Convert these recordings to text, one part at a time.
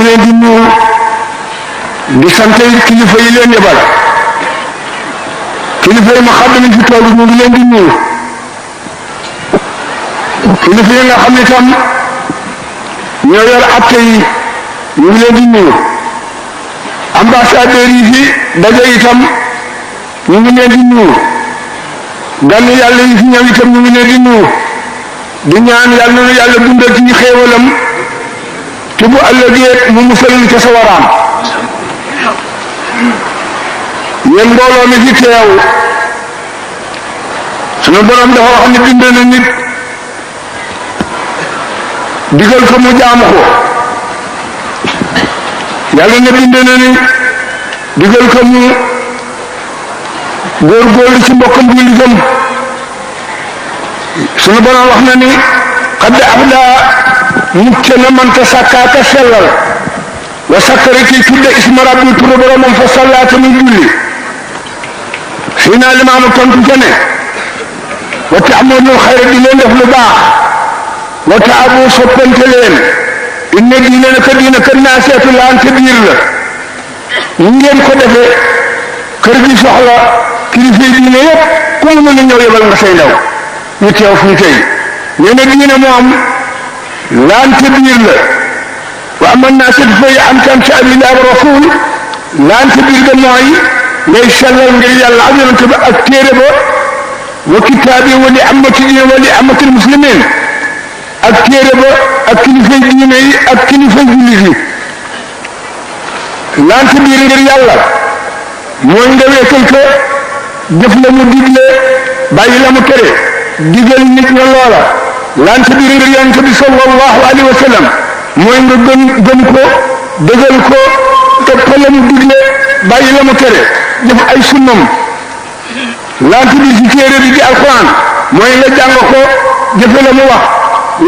leen di nuyu di sant kilifa yi leen yebal kilifa yi ma xam ne fi toog ñu ngi leen di nuyu kilifa yi nga xam ne tam ñoo yor atte yi ñu ngi leen di nuyu ambassadeurs yi fi daje itam ñu ngi leen di nuyu gan yàlla yi fi ñëw itam ñu ngi leen di nuyu di ñaan yàlla na yàlla dundal ci xéewalam te bu ëllëgee mu musal ca sawaraam yéen mbooloo mi fi teew sunu borom dafa wax ne bind na nit digal ko mu jaamu ko yàlla ne bind na ni digal ko mu góorgóorlu ci mbokkam jullitam sunu borom wax na ni qad aflaa mucc na man tasakkaaka sellal wa sakkara kii tudde isma rabbi turu boromam fa sallaata muy julli si naa limaamu tontu ca ne wa ta'malul xayra di leen def lu baax wa taabu soppante leen inna diine naka diine kër naa seetu laante biir la ñu ngeen ko defee kër gi soxla kilifa yi diine yëpp ku mu mën a ñëw yebal nga say ndaw ñu teew fii tey nee na diine moom laante biir la wa aman naa seet fay am tam ci abillahi wa rasul laante biir ga mooy ngay sellal ngir yàlla ak yonente ba ak téere ba wa kitaabi wa li amati diine wa li amati muslimin ak téere ba ak kilifa diine yi ak kilifa jullit yi laante biir ngir yàlla mooy nga weesal ko jëf la mu digle bàyyi la mu tere digal nit ña loola laante biir ngir yonent bi sallallahu alayhi wa sallam mooy nga gëm ko dëgal ko topp la mu digle bàyyi la mu tere def ay sunnam laante biir ci téere bi di alquran mooy nga jàng ko jëfe la mu wax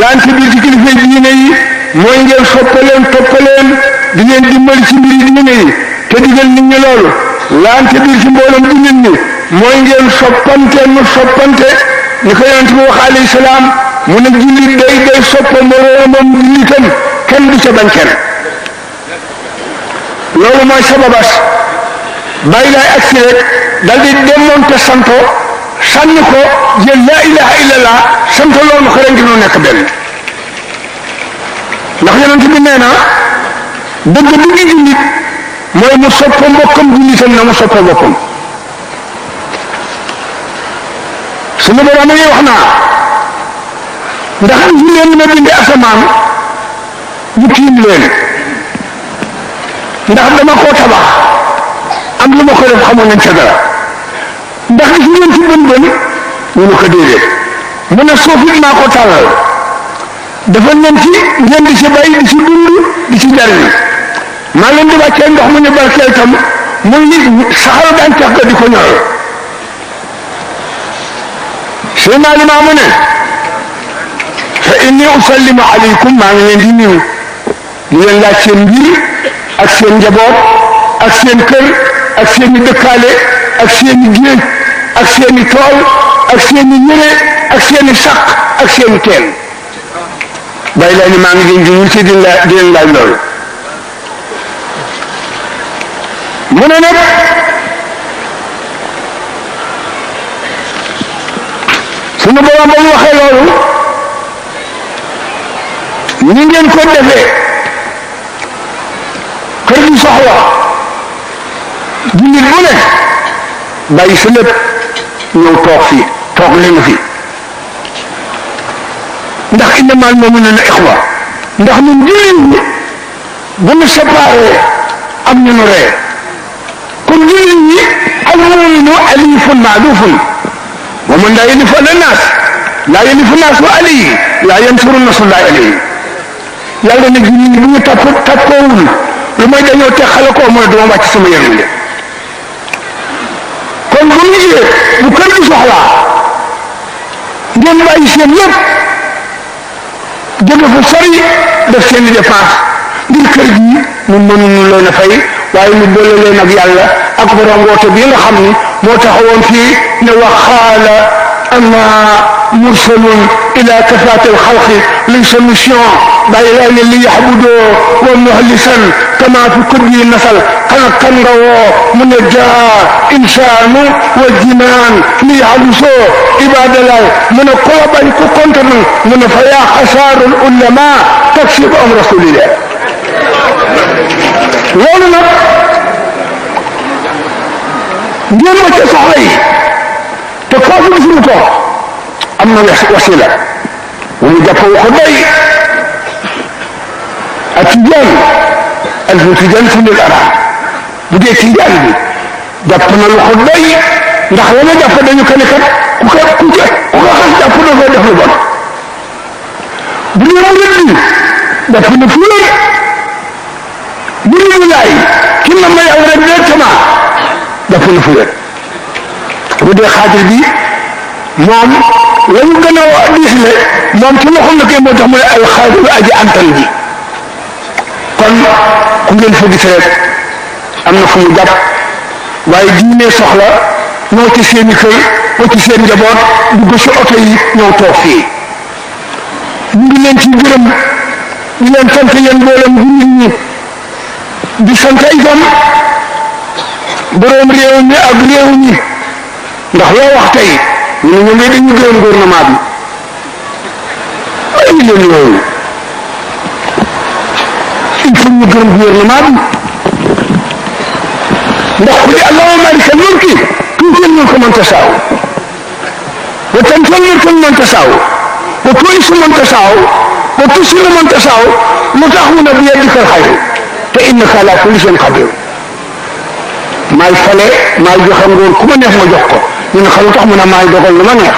laante biir ci kilifa diine yi mooy ngeen soppaleen toppaleen di leen dimbali ci mbiri diine yi te digal nit ñi loolu laante biir ci mbooloom jullit ñi mooy ngeen soppante mu soppante ni ko yonent bi wax alayhi salaam mu ne jullit day soppa moroomam jullitam kenn du ca bañ kenn loolu mooy sababas bàyyi laay agsi rek dal di demoon te santo sànni ko jël laa ilaha illallah santo loolu ko ren noo nekk benn ndax yonent bi nee na dëgg dëgg jullit mooy mu soppa mbokkam jullitam na mu soppa boppam suñu borom a ngi wax naa ndax ñu leen na bindi asamaan ñu tiim leen ndax dama koo tabax am lu ma ko def xamoon nañ ca dara ndax gis ngeen ci bën bën ñu ne ko déedéet mu ne suuf it maa ko tàllal dafa leen ci ngeen di ci bay di ci dund di ci jariñ maa leen di wàccee ndox mu ñu barkeel tam muy saxal gàncax ga di ko ñor seen alimaa mu ne fa inni usallimu alaykum maa ngi leen di nuyu di leen laaj seen mbir ak seen njaboot ak seen kër ak seen i dëkkaale ak seen i géej ak seen i tool ak seen i ñëre ak seen i saq ak seen i teen bàyyi laa ni maa ngi leen di nuyu ci di leen laaj loolu mu ne nag sunu borom ba mu waxee loolu ni ngeen ko defee kër gi soxla jullit bu ne bàyyi sa lépp ñëw toog fii toog leen fi ndax innamal mu'minuuna ixwa ndax ñun jullit ñi bu ñu séparé am ñu nu ree kon jullit ñi al mu'minu alifun ma'lufun wa man laa yalifu ala naas laa yalifu naasu alayhi laa yansuru naasu llaahi alayhi yàlla nag jullit ñi bu ñu tappoowul lu may dañoo teqale ko mooy duma wàcc sama yërmande kon bu ñu jiyee bu kër gi soxlaa ngeen bàyyi seen lépp jóge fu sori def seen i dépense ngir kër gi ñun mënuñu leen a fay waaye ñu boole leen ak yàlla ak borom woote bi nga xam ni moo taxawoon fii ne wa qaala ana mursalun ila kafaati alxalqi laysa mission بيان ليعبدوا ومهلسا كما في كل نسل كنغو من الجاء انسان والجنان ليعبسوا عباد الله من قلب كنتم من فيا خسار العلماء تكسب امر رسول الله loolu nag ngeen ma ca soxla yi te foofu gisuñu ko am na wasila bu mu jàpp ko doy ak tijaan alfu tijaan sunil arab bu dee tijaan bi jàpp na lu ko doy ndax la nga jàpp dañu ko ne kat ku ko xas jàpp na ko def lu bon bu dee mu rëdd jàpp na fu buri laay ki na may aw rek directement dafa na fu rek bu dee xaadir bi moom la ñu gën a diis le moom ci loxo la koy moo tax mu ne ay xaadir aji antan ji kon ku ngeen fa gis rek am na fu mu jàpp waaye diine soxla ñëw ci seeni kër wa ci seen njaboot dugg si oto yi ñëw toog fii ñu ngi leen ci gërëm ñu leen sant yéen mboolem bu nit ñi di sant itam borom réew mi ak réew ñi ndax loo wax tey ñu ne ñoom dañu gërëm gouvernement bi ay leen yooyu il faut ñu gërëm gouvernement bi ndax ku di allahumma malika mulki tuutil mulka man tasaaw wa tanzilul mulka man tasaaw wa tu'izzu man tasaaw wa tuzillu man tasaaw lu tax mu ne bi yadikal xayr te innaka ala kulli shay'in qadir maay fale maay joxe nguur ku ma neex ma jox ko ñu ne xam tax mu ne maay dogal lu ma neex